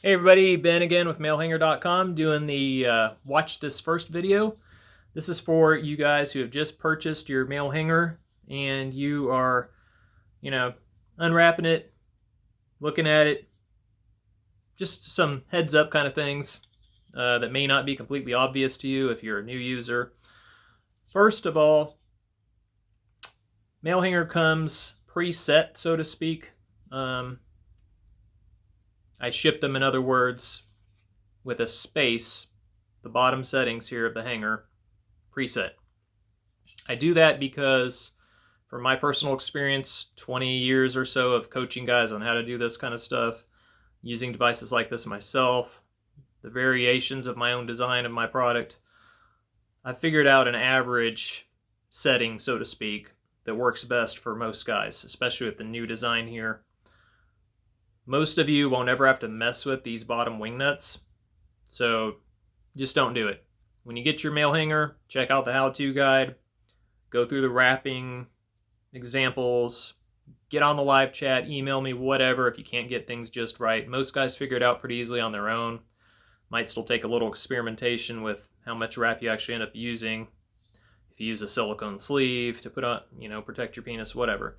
Hey everybody, Ben again with Malehanger.com doing the watch this first video. This is for you guys who have just purchased your mail hanger and you are, unwrapping it, looking at it, just some heads up kind of things that may not be completely obvious to you if you're a new user. First of all, mail hanger comes preset, so to speak. I ship them, in other words, with a space, the bottom settings here of the hanger, preset. I do that because, from my personal experience, 20 years or so of coaching guys on how to do this kind of stuff, using devices like this myself, the variations of my own design of my product, I figured out an average setting, so to speak, that works best for most guys, especially with the new design here. Most of you won't ever have to mess with these bottom wing nuts, so just don't do it. When you get your mail hanger, check out the how-to guide, go through the wrapping examples, get on the live chat, email me, whatever, if you can't get things just right. Most guys figure it out pretty easily on their own. Might still take a little experimentation with how much wrap you actually end up using. If you use a silicone sleeve to put on, protect your penis, whatever.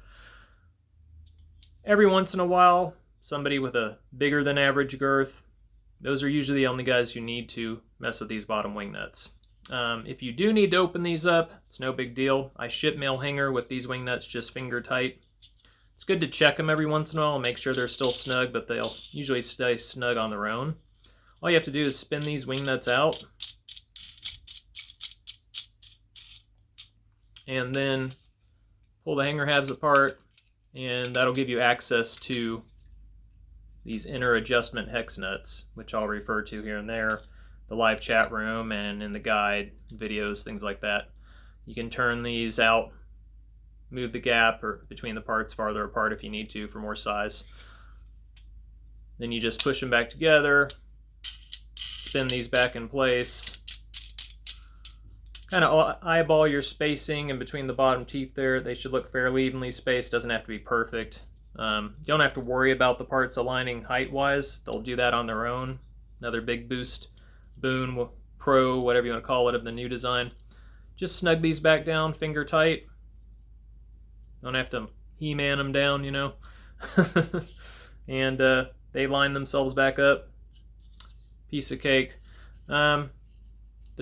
Every once in a while, somebody with a bigger than average girth, those are usually the only guys who need to mess with these bottom wing nuts. If you do need to open these up, it's no big deal. I ship mail hanger with these wing nuts just finger tight. It's good to check them every once in a while and make sure they're still snug, but they'll usually stay snug on their own. All you have to do is spin these wing nuts out and then pull the hanger halves apart, and that'll give you access to these inner adjustment hex nuts, which I'll refer to here and there, the live chat room and in the guide, videos, things like that. You can turn these out, move the gap or between the parts farther apart if you need to for more size. Then you just push them back together, spin these back in place, kind of eyeball your spacing in between the bottom teeth there. They should look fairly evenly spaced, doesn't have to be perfect. You don't have to worry about the parts aligning height-wise. They'll do that on their own. Another big boost, boon, pro, whatever you want to call it, of the new design. Just snug these back down, finger tight. Don't have to He-Man them down, and they line themselves back up. Piece of cake. The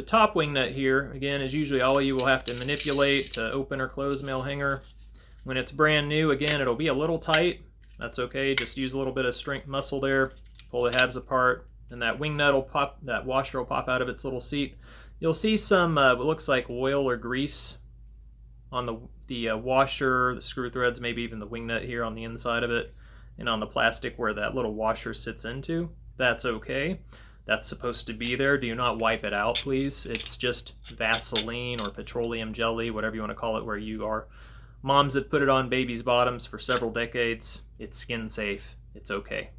top wing nut here, again, is usually all you will have to manipulate to open or close mail hanger. When it's brand new, again, it'll be a little tight. That's okay. Just use a little bit of strength muscle there. Pull the halves apart, and that wing nut will pop. That washer will pop out of its little seat. You'll see some what looks like oil or grease on the washer, the screw threads, maybe even the wing nut here on the inside of it, and on the plastic where that little washer sits into. That's okay. That's supposed to be there. Do not wipe it out, please. It's just Vaseline or petroleum jelly, whatever you want to call it where you are. Moms have put it on babies' bottoms for several decades. It's skin safe. It's okay.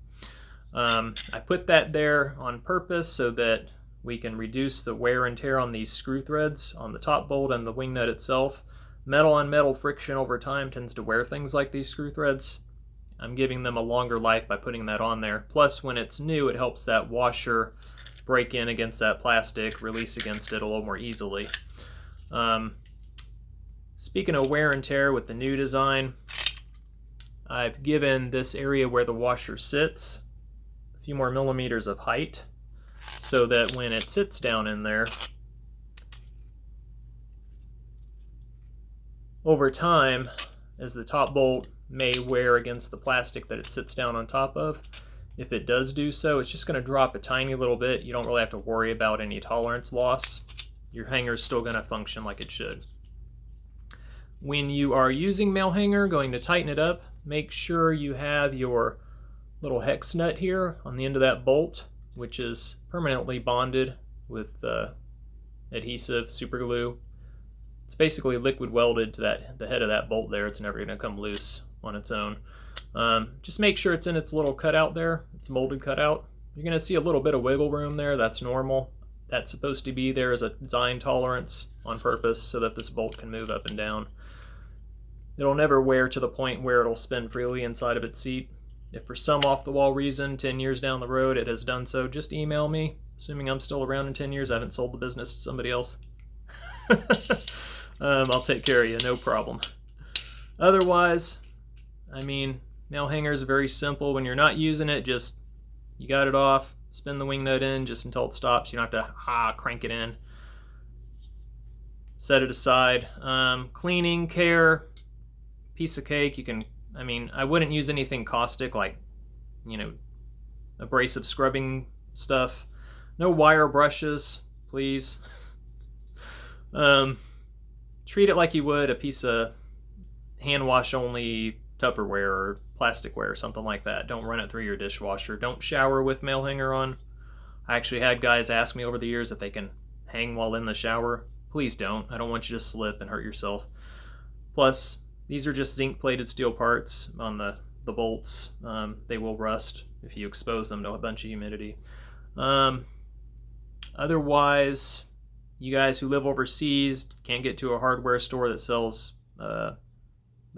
I put that there on purpose so that we can reduce the wear and tear on these screw threads on the top bolt and the wing nut itself. Metal on metal friction over time tends to wear things like these screw threads. I'm giving them a longer life by putting that on there. Plus, when it's new, it helps that washer break in against that plastic, release against it a little more easily. Speaking of wear and tear with the new design, I've given this area where the washer sits a few more millimeters of height so that when it sits down in there, over time, as the top bolt may wear against the plastic that it sits down on top of, if it does do so, it's just going to drop a tiny little bit. You don't really have to worry about any tolerance loss. Your hanger is still going to function like it should. When you are using mail hanger, going to tighten it up, make sure you have your little hex nut here on the end of that bolt, which is permanently bonded with adhesive, super glue. It's basically liquid welded to the head of that bolt there. It's never going to come loose on its own. Just make sure it's in its little cutout there. It's molded cutout. You're going to see a little bit of wiggle room there. That's normal. That's supposed to be there as a design tolerance on purpose so that this bolt can move up and down. It'll never wear to the point where it'll spin freely inside of its seat. If for some off-the-wall reason 10 years down the road it has done so, just email me. Assuming I'm still around in 10 years, I haven't sold the business to somebody else. I'll take care of you, no problem. Otherwise, I mean, nail hanger is very simple. When you're not using it, just, you got it off, spin the wing nut in just until it stops. You don't have to crank it in. Set it aside. Cleaning, care, piece of cake. You can, I mean, I wouldn't use anything caustic like, you know, abrasive scrubbing stuff. No wire brushes, please. Treat it like you would a piece of hand wash only Tupperware or plasticware or something like that. Don't run it through your dishwasher. Don't shower with Malehanger on. I actually had guys ask me over the years if they can hang while in the shower. Please don't. I don't want you to slip and hurt yourself. Plus, these are just zinc plated steel parts on the bolts. They will rust if you expose them to a bunch of humidity. Otherwise, you guys who live overseas, can't get to a hardware store that sells the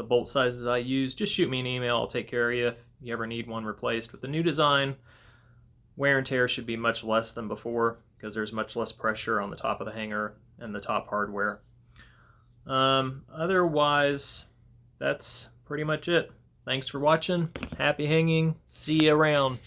bolt sizes I use, just shoot me an email. I'll take care of you if you ever need one replaced. With the new design, wear and tear should be much less than before because there's much less pressure on the top of the hanger and the top hardware. Otherwise, that's pretty much it. Thanks for watching. Happy hanging. See you around.